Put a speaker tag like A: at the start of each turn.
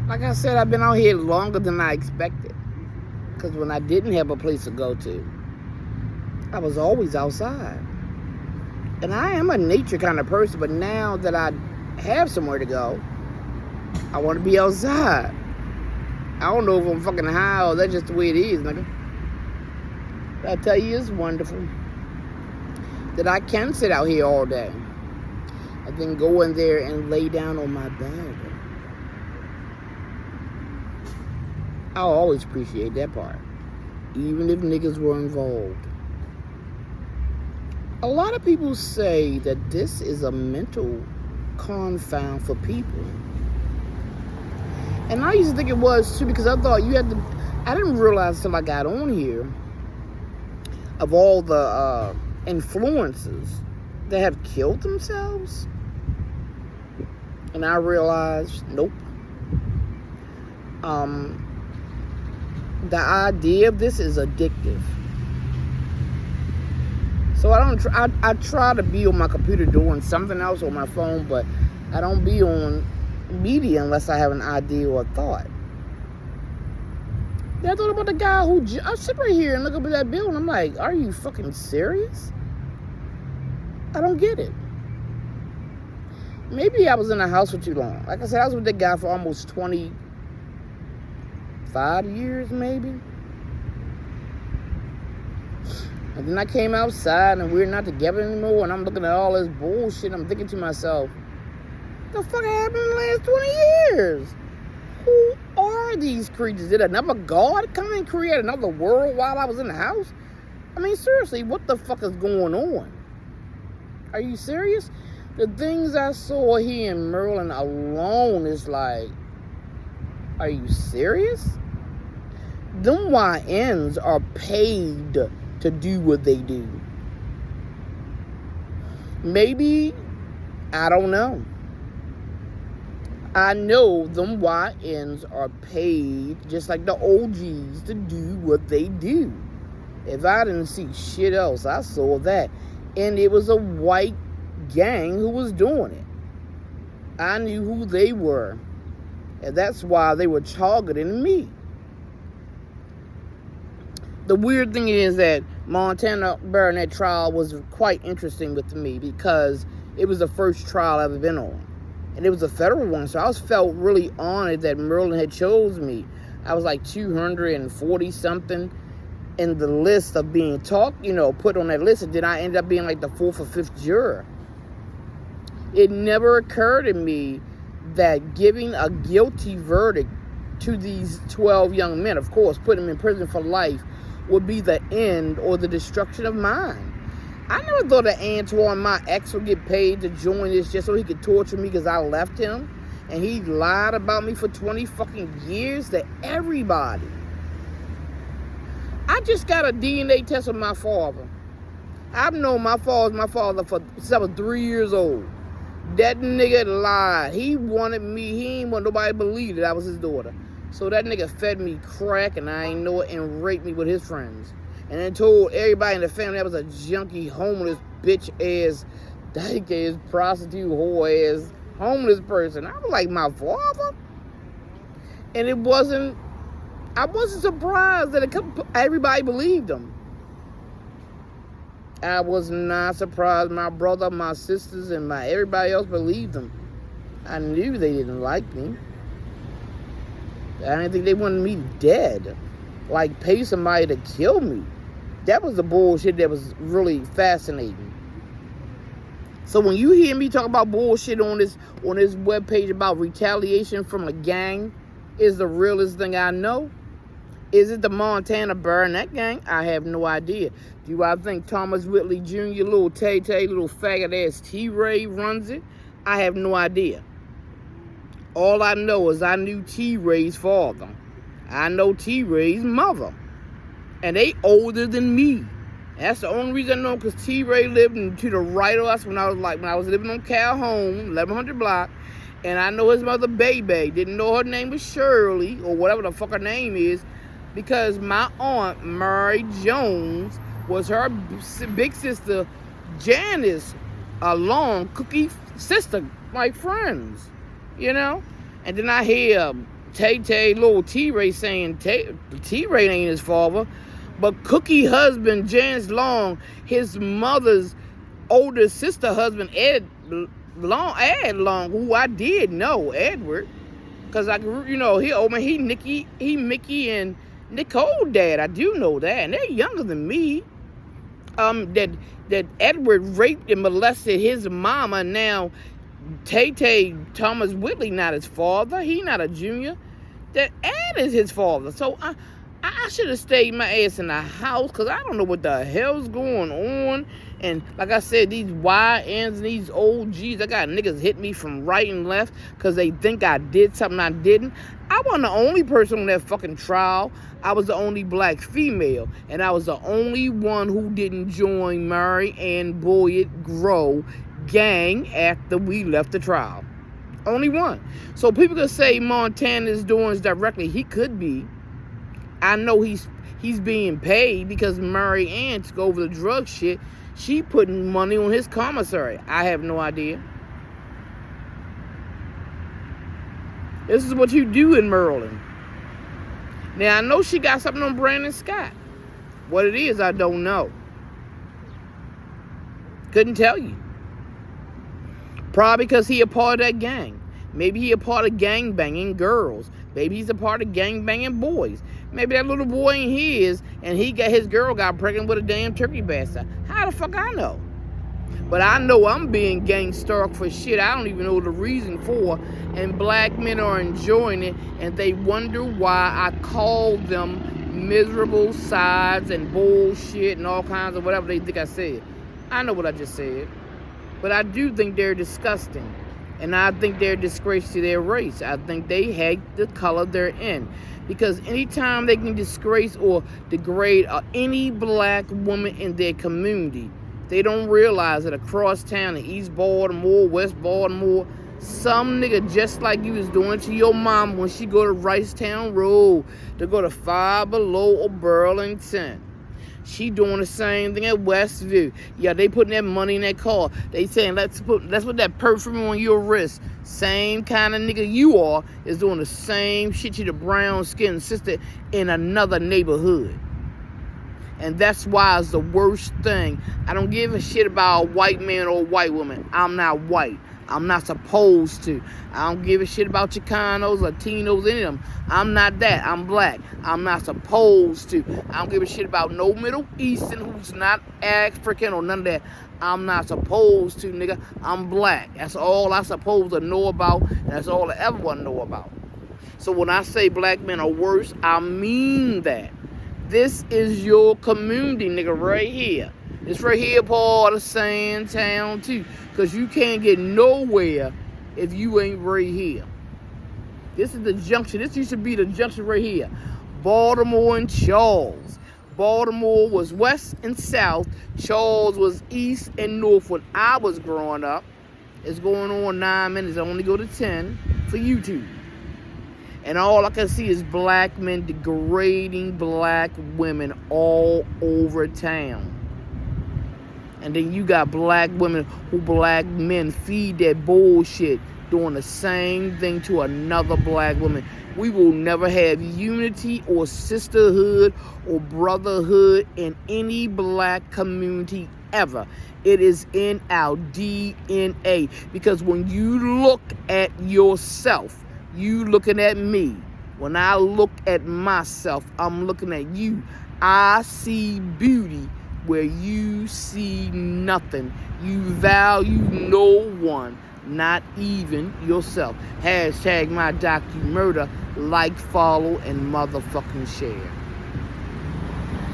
A: Like I said, I've been out here longer than I expected. Because when I didn't have a place to go to, I was always outside. And I am a nature kind of person, but now that I have somewhere to go, I want to be outside. I don't know if I'm fucking high or that's just the way it is, nigga. But I tell you, it's wonderful that I can sit out here all day and then go in there and lay down on my bed. I'll always appreciate that part, even if niggas were involved. A lot of people say that this is a mental confound for people. And I used to think it was too, because I thought you had to, I didn't realize until I got on here of all the influencers that have killed themselves. And I realized, nope. The idea of this is addictive. So I try to be on my computer doing something else on my phone, but I don't be on media unless I have an idea or a thought. Then I thought about the guy who, I sit right here and look up at that bill and I'm like, are you fucking serious? I don't get it. Maybe I was in the house for too long. Like I said, I was with that guy for almost 25 years, maybe. And then I came outside and we're not together anymore and I'm looking at all this bullshit. I'm thinking to myself, the fuck happened in the last 20 years? Who are these creatures? Did another god come and create another world while I was in the house? I mean, seriously, what the fuck is going on? Are you serious? The things I saw here in Maryland alone is like, are you serious? Them YNs are paid to do what they do. Maybe, I don't know. I know them YNs are paid just like the OGs to do what they do. If I didn't see shit else, I saw that. And it was a white gang who was doing it. I knew who they were. And that's why they were targeting me. The weird thing is that Montana Baronet trial was quite interesting with me because it was the first trial I've ever been on. And it was a federal one, so I felt really honored that Maryland had chose me. I was like 240-something in the list of being put on that list, and then I ended up being like the 4th or 5th juror. It never occurred to me that giving a guilty verdict to these 12 young men, of course, putting them in prison for life, would be the end or the destruction of mine. I never thought that Antoine, my ex, would get paid to join this just so he could torture me because I left him. And he lied about me for 20 fucking years to everybody. I just got a DNA test of my father. I've known my father since I was 3 years old. That nigga lied. He wanted me. He ain't want nobody to believe that I was his daughter. So that nigga fed me crack and I ain't know it and raped me with his friends. And then told everybody in the family I was a junkie, homeless, bitch-ass, dyke-ass, prostitute, whore-ass, homeless person. I was like, my father? And I wasn't surprised that everybody believed him. I was not surprised my brother, my sisters, and everybody else believed him. I knew they didn't like me. I didn't think they wanted me dead. Like, pay somebody to kill me. That was the bullshit that was really fascinating. So when you hear me talk about bullshit on this webpage about retaliation from a gang, is the realest thing I know. Is it the Montana Baronet gang? I have no idea. Do I think Thomas Whitley Jr., little Tay-Tay, little faggot-ass T-Ray runs it? I have no idea. All I know is I knew T-Ray's father. I know T-Ray's mother. And they older than me. That's the only reason I know, because T-Ray lived to the right of us when I was living on Calhoun, 1100 block. And I know his mother, Baby. Didn't know her name was Shirley, or whatever the fuck her name is, because my aunt, Mary Jones, was her big sister, Janice, a long cookie sister, like friends, you know? And then I hear Tay, little T-Ray saying T-Ray ain't his father. But Cookie husband, Janice Long, his mother's older sister husband, Ed Long, who I did know, Edward. Because he Mickey and Nicole dad. I do know that. And they're younger than me. That Edward raped and molested his mama. Now, Tay Thomas Whitley not his father. He not a junior. That Ed is his father. So I should have stayed my ass in the house because I don't know what the hell's going on. And like I said, these YNs and these OGs, I got niggas hit me from right and left because they think I did something I didn't. I wasn't the only person on that fucking trial. I was the only black female. And I was the only one who didn't join Mary Ann Boyd Grow gang after we left the trial. Only one. So people could say Montana's doing this directly. He could be. I know he's being paid because Mary Ann took over the drug shit. She putting money on his commissary. I have no idea. This is what you do in Maryland. Now, I know she got something on Brandon Scott. What it is, I don't know. Couldn't tell you. Probably because he a part of that gang. Maybe he a part of gang banging girls. Maybe he's a part of gang banging boys. Maybe that little boy ain't his, and his girl got pregnant with a damn turkey bastard. How the fuck I know? But I know I'm being gang-stalked for shit I don't even know the reason for, and black men are enjoying it, and they wonder why I call them miserable sides and bullshit and all kinds of whatever they think I said. I know what I just said. But I do think they're disgusting. And I think they're a disgrace to their race. I think they hate the color they're in. Because anytime they can disgrace or degrade any black woman in their community, they don't realize that across town in East Baltimore, West Baltimore, some nigga just like you is doing to your mom when she go to Ricetown Road to go to Five Below or Burlington. She doing the same thing at Westview. Yeah, they putting that money in that car. They saying, let's put that perfume on your wrist. Same kind of nigga you are is doing the same shit to the brown-skinned sister in another neighborhood. And that's why it's the worst thing. I don't give a shit about a white man or a white woman. I'm not white. I'm not supposed to. I don't give a shit about Chicanos, Latinos, any of them. I'm not that. I'm black. I'm not supposed to. I don't give a shit about no Middle Eastern who's not African or none of that. I'm not supposed to, nigga. I'm black. That's all I'm supposed to know about, and that's all I ever want to know about. So when I say black men are worse, I mean that. This is your community, nigga, right here. It's right here part of Sandtown, too. Because you can't get nowhere if you ain't right here. This is the junction. This used to be the junction right here. Baltimore and Charles. Baltimore was west and south. Charles was east and north when I was growing up. It's going on 9 minutes. I only go to 10 for YouTube. And all I can see is black men degrading black women all over town. And then you got black women who black men feed that bullshit, doing the same thing to another black woman. We will never have unity or sisterhood or brotherhood in any black community ever. It is in our DNA. Because when you look at yourself, you looking at me. When I look at myself, I'm looking at you. I see beauty where you see nothing. You value no one, not even yourself. # my docu-murder. Like, follow, and motherfucking share.